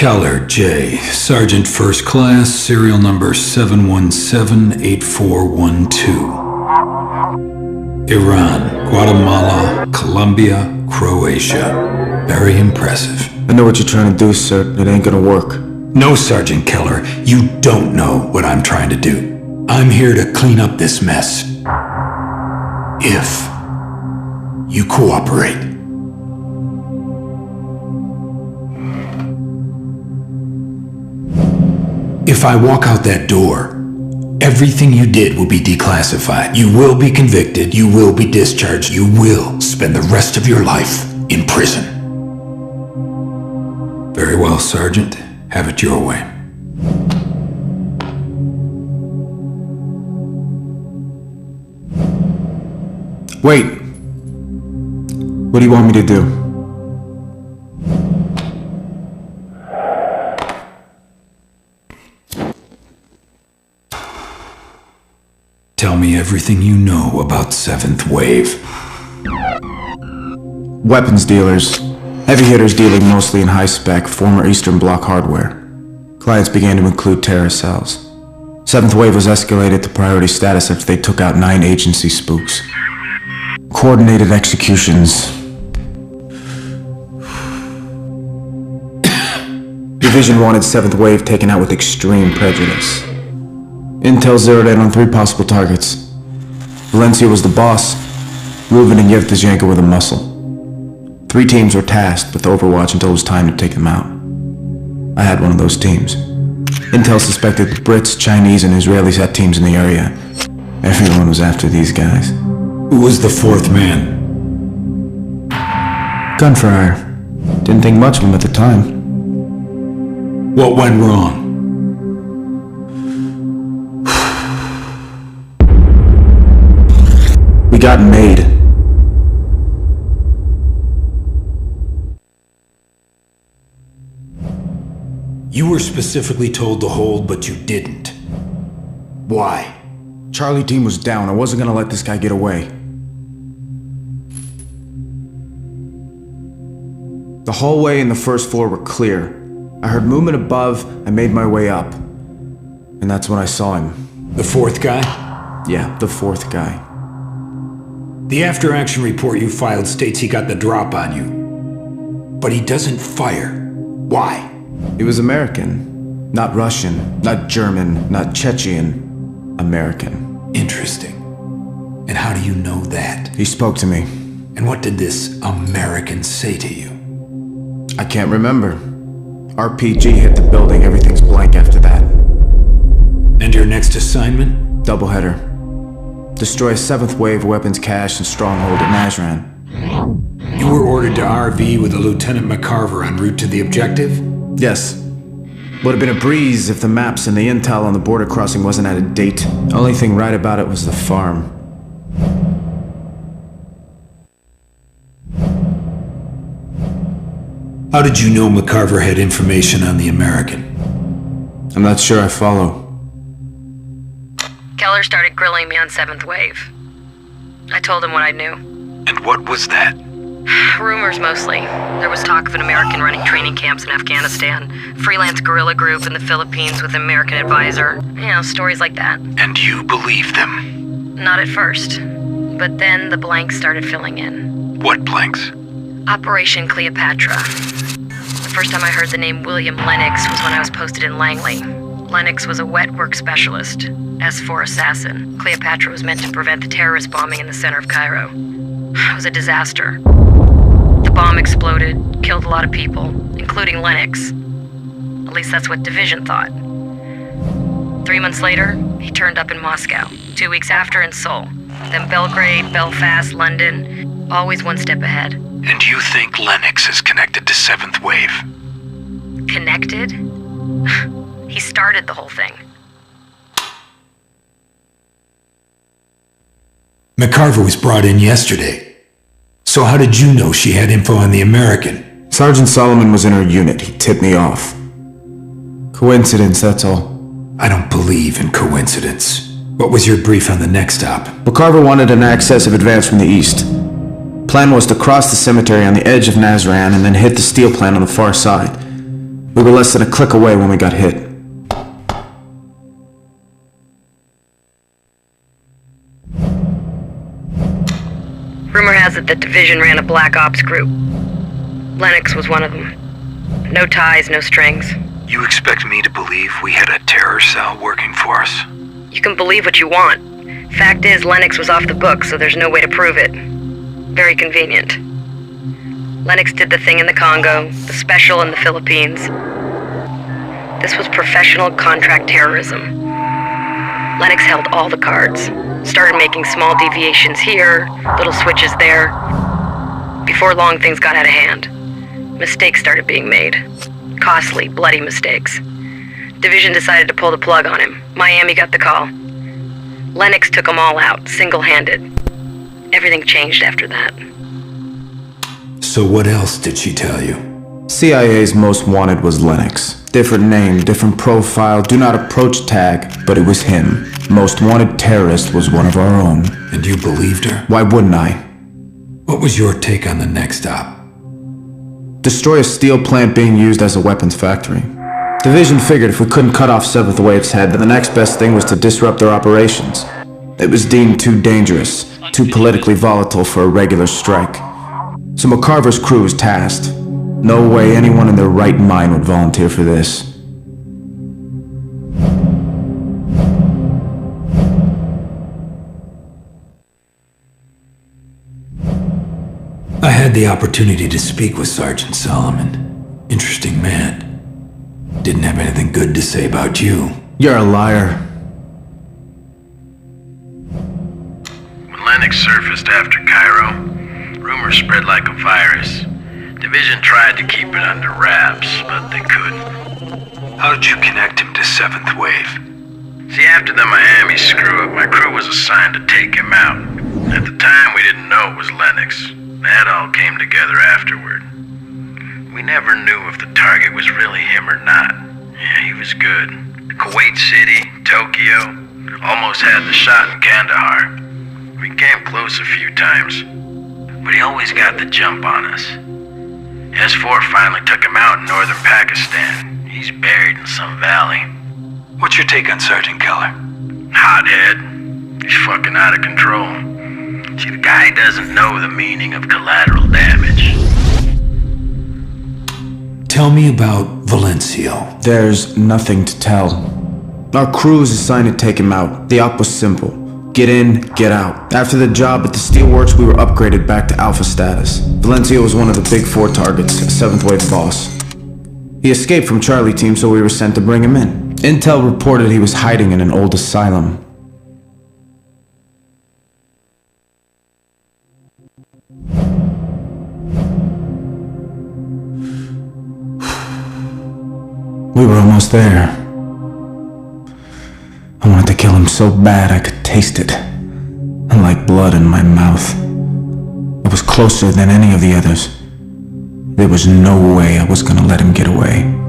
Keller, J. Sergeant First Class, serial number 717-8412. Iran, Guatemala, Colombia, Croatia. Very impressive. I know what you're trying to do, sir. It ain't gonna work. No, Sergeant Keller, you don't know what I'm trying to do. I'm here to clean up this mess. If you cooperate. If I walk out that door, everything you did will be declassified. You will be convicted, you will be discharged, you will spend the rest of your life in prison. Very well, Sergeant. Have it your way. Wait. What do you want me to do? Tell me everything you know about Seventh Wave. Weapons dealers. Heavy hitters dealing mostly in high-spec, former Eastern Bloc hardware. Clients began to include terrorist cells. Seventh Wave was escalated to priority status after they took out 9 agency spooks. Coordinated executions. Division wanted Seventh Wave taken out with extreme prejudice. Intel zeroed in on 3 possible targets. Valencia was the boss. Reuben and Yevtushenko were the muscle. 3 teams were tasked with Overwatch until it was time to take them out. I had one of those teams. Intel suspected the Brits, Chinese, and Israelis had teams in the area. Everyone was after these guys. Who was the 4th man? Gunfire. Didn't think much of him at the time. What went wrong? We got made. You were specifically told to hold, but you didn't. Why? Charlie team was down. I wasn't gonna let this guy get away. The hallway and the first floor were clear. I heard movement above. I made my way up. And that's when I saw him. The 4th guy? Yeah, the 4th guy. The after-action report you filed states he got the drop on you. But he doesn't fire. Why? He was American. Not Russian, not German, not Chechen. American. Interesting. And how do you know that? He spoke to me. And what did this American say to you? I can't remember. RPG hit the building, everything's blank after that. And your next assignment? Doubleheader. Destroy a 7th Wave weapons cache and stronghold at Nazran. You were ordered to RV with a Lieutenant McCarver en route to the objective? Yes. Would have been a breeze if the maps and the intel on the border crossing wasn't out of date. Only thing right about it was the farm. How did you know McCarver had information on the American? I'm not sure I follow. Keller started grilling me on 7th Wave. I told him what I knew. And what was that? Rumors mostly. There was talk of an American running training camps in Afghanistan, freelance guerrilla group in the Philippines with an American advisor. You know, stories like that. And you believed them? Not at first. But then the blanks started filling in. What blanks? Operation Cleopatra. The first time I heard the name William Lennox was when I was posted in Langley. Lennox was a wet work specialist, S4 assassin. Cleopatra was meant to prevent the terrorist bombing in the center of Cairo. It was a disaster. The bomb exploded, killed a lot of people, including Lennox. At least that's what Division thought. 3 months later, he turned up in Moscow. 2 weeks after in Seoul. Then Belgrade, Belfast, London. Always one step ahead. And you think Lennox is connected to 7th Wave? Connected? He started the whole thing. McCarver was brought in yesterday. So how did you know she had info on the American? Sergeant Solomon was in her unit. He tipped me off. Coincidence, that's all. I don't believe in coincidence. What was your brief on the next stop? McCarver wanted an excessive advance from the east. Plan was to cross the cemetery on the edge of Nazran and then hit the steel plant on the far side. We were less than a click away when we got hit. Rumor has it that Division ran a black ops group. Lennox was one of them. No ties, no strings. You expect me to believe we had a terror cell working for us? You can believe what you want. Fact is, Lennox was off the books, so there's no way to prove it. Very convenient. Lennox did the thing in the Congo, the special in the Philippines. This was professional contract terrorism. Lennox held all the cards. Started making small deviations here, little switches there. Before long, things got out of hand. Mistakes started being made. Costly, bloody mistakes. Division decided to pull the plug on him. Miami got the call. Lennox took them all out, single-handed. Everything changed after that. So what else did she tell you? CIA's most wanted was Lennox. Different name, different profile, do not approach tag, but it was him. Most wanted terrorist was one of our own. And you believed her? Why wouldn't I? What was your take on the next stop? Destroy a steel plant being used as a weapons factory. Division figured if we couldn't cut off 7th Wave's head, then the next best thing was to disrupt their operations. It was deemed too dangerous, too politically volatile for a regular strike. So McCarver's crew was tasked. No way anyone in their right mind would volunteer for this. I had the opportunity to speak with Sergeant Solomon. Interesting man. Didn't have anything good to say about you. You're a liar. When Lennox surfaced after Cairo, rumors spread like a virus. Division tried to keep it under wraps, but they couldn't. How did you connect him to 7th Wave? See, after the Miami screw-up, my crew was assigned to take him out. At the time, we didn't know it was Lennox. That all came together afterward. We never knew if the target was really him or not. Yeah, he was good. Kuwait City, Tokyo, almost had the shot in Kandahar. We came close a few times, but he always got the jump on us. S4 finally took him out in northern Pakistan. He's buried in some valley. What's your take on Sergeant Keller? Hothead. He's fucking out of control. See, the guy doesn't know the meaning of collateral damage. Tell me about Valencio. There's nothing to tell. Our crew was assigned to take him out. The op was simple. Get in, get out. After the job at the steelworks, we were upgraded back to alpha status. Valencio was one of the big 4 targets, a 7th Wave boss. He escaped from Charlie Team, so we were sent to bring him in. Intel reported he was hiding in an old asylum. We were almost there. I wanted to kill him so bad I could taste it. And like blood in my mouth. I was closer than any of the others. There was no way I was gonna let him get away.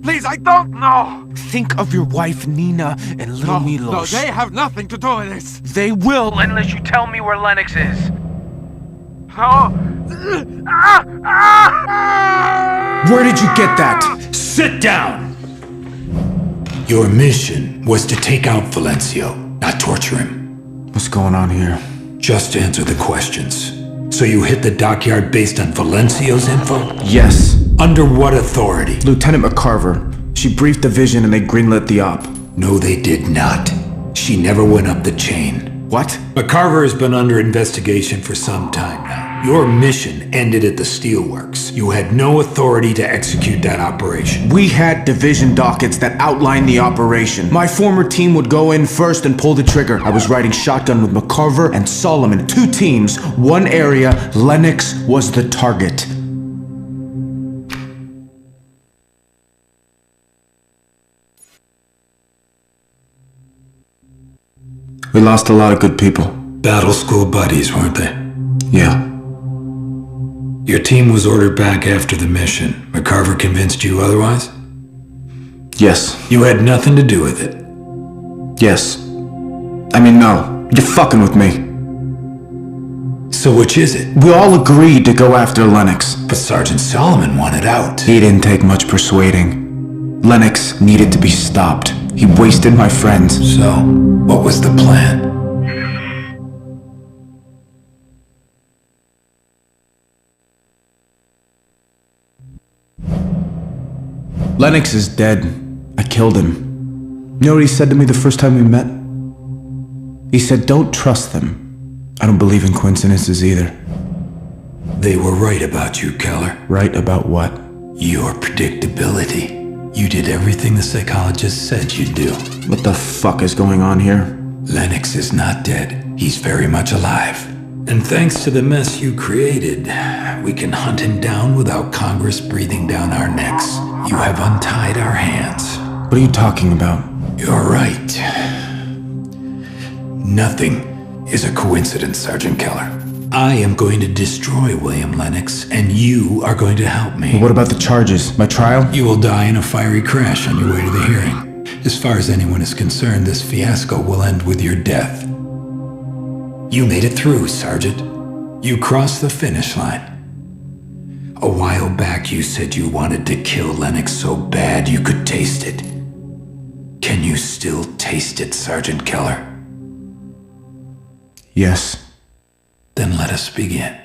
Please, I don't know! Think of your wife, Nina, and little Milos. No, they have nothing to do with this! They will, unless you tell me where Lennox is. No! Where did you get that? Sit down! Your mission was to take out Valencio, not torture him. What's going on here? Just answer the questions. So you hit the dockyard based on Valencio's info? Yes. Under what authority? Lieutenant McCarver. She briefed Division and they greenlit the op. No, they did not. She never went up the chain. What? McCarver has been under investigation for some time now. Your mission ended at the steelworks. You had no authority to execute that operation. We had Division dockets that outlined the operation. My former team would go in first and pull the trigger. I was riding shotgun with McCarver and Solomon. 2 teams, 1 area. Lennox was the target. We lost a lot of good people. Battle school buddies, weren't they? Yeah. Your team was ordered back after the mission. McCarver convinced you otherwise? Yes. You had nothing to do with it? Yes. I mean, no. You're fucking with me. So which is it? We all agreed to go after Lennox. But Sergeant Solomon wanted out. He didn't take much persuading. Lennox needed to be stopped. He wasted my friends. So, what was the plan? Lennox is dead. I killed him. You know what he said to me the first time we met? He said, don't trust them. I don't believe in coincidences either. They were right about you, Keller. Right about what? Your predictability. You did everything the psychologist said you'd do. What the fuck is going on here? Lennox is not dead. He's very much alive. And thanks to the mess you created, we can hunt him down without Congress breathing down our necks. You have untied our hands. What are you talking about? You're right. Nothing is a coincidence, Sergeant Keller. I am going to destroy William Lennox, and you are going to help me. Well, what about the charges? My trial? You will die in a fiery crash on your way to the hearing. As far as anyone is concerned, this fiasco will end with your death. You made it through, Sergeant. You crossed the finish line. A while back, you said you wanted to kill Lennox so bad you could taste it. Can you still taste it, Sergeant Keller? Yes. Then let us begin.